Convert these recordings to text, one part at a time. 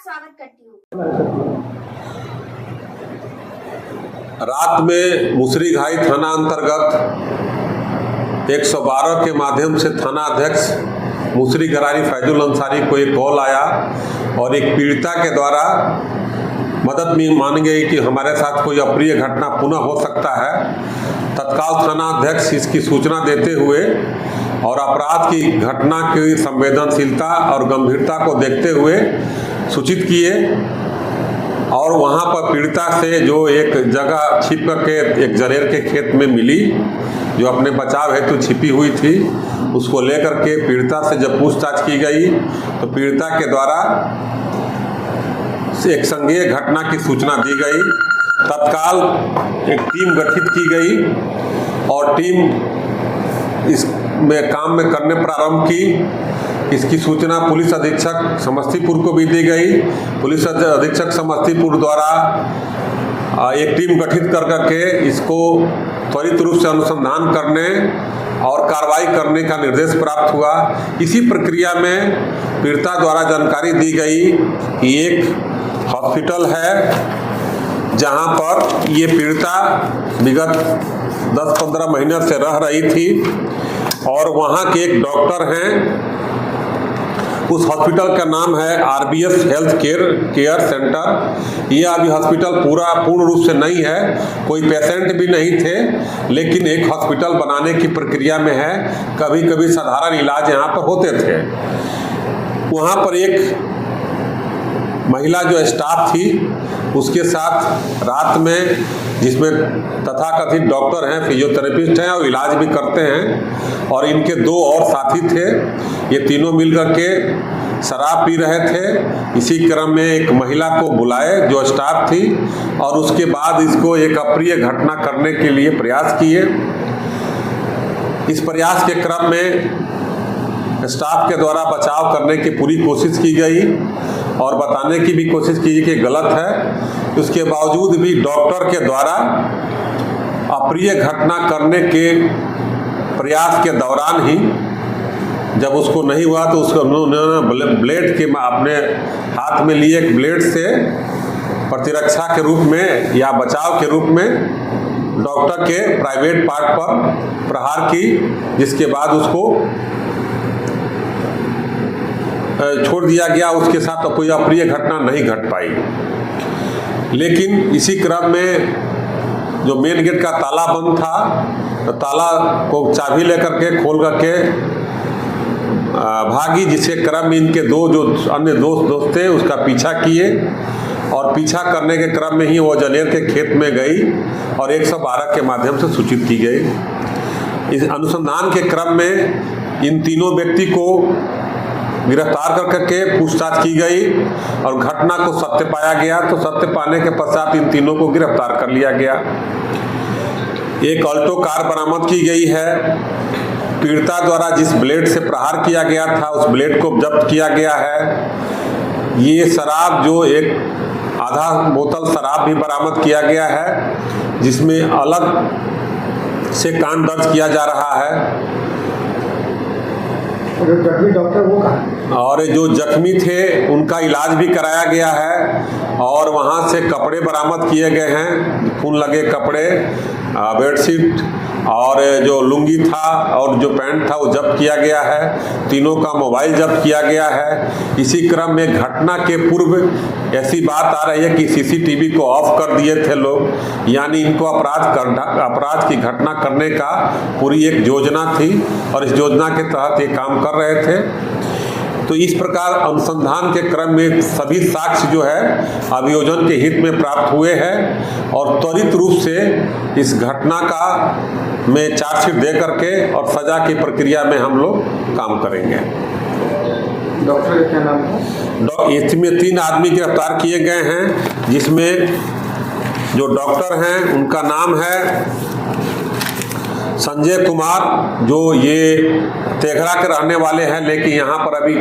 स्वागत करती हूँ। रात में मुसरीघाई थाना अंतर्गत 112 के माध्यम से थाना अध्यक्ष मुसरी गरारी फैजुल अंसारी को एक कॉल आया और एक पीड़िता के द्वारा मदद में मान गई कि हमारे साथ कोई अप्रिय घटना पुनः हो सकता है। तत्काल थाना अध्यक्ष इसकी सूचना देते हुए और अपराध की घटना की संवेदनशीलता और गंभीरता को देखते हुए सूचित किए और वहां पर पीड़िता से जो एक जगह छिप करके एक जरेर के खेत में मिली जो अपने बचाव हेतु छिपी हुई थी, उसको लेकर के पीड़िता से जब पूछताछ की गई तो पीड़िता के द्वारा एक संज्ञेय घटना की सूचना दी गई। तत्काल एक टीम गठित की गई और टीम इस में काम में करने प्रारंभ की। इसकी सूचना पुलिस अधीक्षक समस्तीपुर को भी दी गई। पुलिस अधीक्षक समस्तीपुर द्वारा एक टीम गठित कर करके इसको त्वरित रूप से अनुसंधान करने और कार्रवाई करने का निर्देश प्राप्त हुआ। इसी प्रक्रिया में पीड़िता द्वारा जानकारी दी गई कि एक हॉस्पिटल है जहां पर ये पीड़िता विगत 10-15 महीने से रह रही थी और वहां के एक डॉक्टर हैं। उस हॉस्पिटल का नाम है RBS हेल्थ केयर सेंटर। ये अभी हॉस्पिटल पूर्ण रूप से नहीं है, कोई पेशेंट भी नहीं थे, लेकिन एक हॉस्पिटल बनाने की प्रक्रिया में है। कभी कभी साधारण इलाज यहाँ पर होते थे। वहाँ पर एक महिला जो स्टाफ थी उसके साथ रात में, जिसमें तथाकथित डॉक्टर हैं, फिजियोथेरेपिस्ट हैं और इलाज भी करते हैं, और इनके 2 और साथी थे। ये तीनों मिलकर के शराब पी रहे थे। इसी क्रम में एक महिला को बुलाए जो स्टाफ थी और उसके बाद इसको एक अप्रिय घटना करने के लिए प्रयास किए। इस प्रयास के क्रम में स्टाफ के द्वारा बचाव करने की पूरी कोशिश की गई और बताने की भी कोशिश की कि गलत है। उसके बावजूद भी डॉक्टर के द्वारा अप्रिय घटना करने के प्रयास के दौरान ही जब उसको नहीं हुआ तो उसको उन्होंने ब्लेड के अपने हाथ में लिए एक ब्लेड से प्रतिरक्षा के रूप में या बचाव के रूप में डॉक्टर के प्राइवेट पार्ट पर प्रहार की, जिसके बाद उसको छोड़ दिया गया। उसके साथ तो कोई अप्रिय घटना नहीं घट पाई। लेकिन इसी क्रम में जो मेन गेट का ताला बंद था तो ताला को चाबी लेकर के खोल करके भागी, जिसके क्रम में इनके 2 जो अन्य दोस्त थे उसका पीछा किए और पीछा करने के क्रम में ही वो जनेर के खेत में गई और 112 के माध्यम से सूचित की गई। इस अनुसंधान के क्रम में इन तीनों व्यक्ति को गिरफ्तार करके पूछताछ की गई और घटना को सत्य पाया गया। तो सत्य पाने के पश्चात इन तीनों को गिरफ्तार कर लिया गया। एक अल्टो कार बरामद की गई है। पीड़िता द्वारा जिस ब्लेड से प्रहार किया गया था उस ब्लेड को जब्त किया गया है। ये शराब जो एक आधा बोतल शराब भी बरामद किया गया है, जिसमें अलग से कांड दर्ज किया जा रहा है। जख्मी डॉक्टर वो कहाँ? और जो जख्मी थे उनका इलाज भी कराया गया है और वहाँ से कपड़े बरामद किए गए हैं, खून लगे कपड़े, बेडशीट और जो लुंगी था और जो पैंट था वो जब्त किया गया है। तीनों का मोबाइल जब्त किया गया है। इसी क्रम में घटना के पूर्व ऐसी बात आ रही है कि CCTV को ऑफ कर दिए थे लोग, यानी इनको अपराध की घटना करने का पूरी एक योजना थी और इस योजना के तहत ये काम कर रहे थे। तो इस प्रकार अनुसंधान के क्रम में सभी साक्ष्य जो है अभियोजन के हित में प्राप्त हुए हैं और त्वरित रूप से इस घटना का में चार्जशीट दे करके और सजा की प्रक्रिया में हम लोग काम करेंगे। डॉक्टर का क्या नाम था? इसमें 3 आदमी गिरफ्तार किए गए हैं, जिसमें जो डॉक्टर हैं उनका नाम है संजय कुमार, जो ये तेघरा के रहने वाले हैं लेकिन यहाँ पर अभी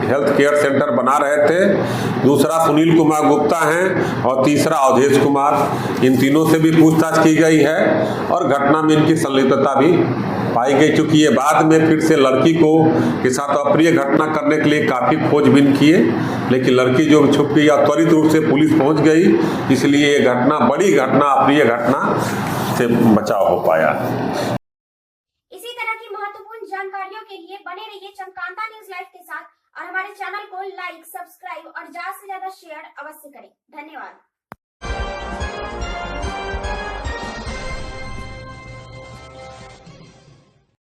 हेल्थ केयर सेंटर बना रहे थे। दूसरा सुनील कुमार गुप्ता हैं और तीसरा अवधेश कुमार। इन तीनों से भी पूछताछ की गई है और घटना में इनकी संलिप्तता भी पाई गई। चूंकि ये बाद में फिर से लड़की को के साथ अप्रिय घटना करने के लिए काफ़ी खोजबीन किए, लेकिन लड़की जो छुप गई और त्वरित रूप से पुलिस पहुंच गई, इसलिए ये घटना, बड़ी घटना, अप्रिय घटना से बचाव हो पाया। इसी तरह की महत्वपूर्ण जानकारियों के लिए बने रहिए चमकांता न्यूज लाइव के साथ और हमारे चैनल को लाइक, सब्सक्राइब और ज्यादा से ज्यादा शेयर अवश्य करें। धन्यवाद।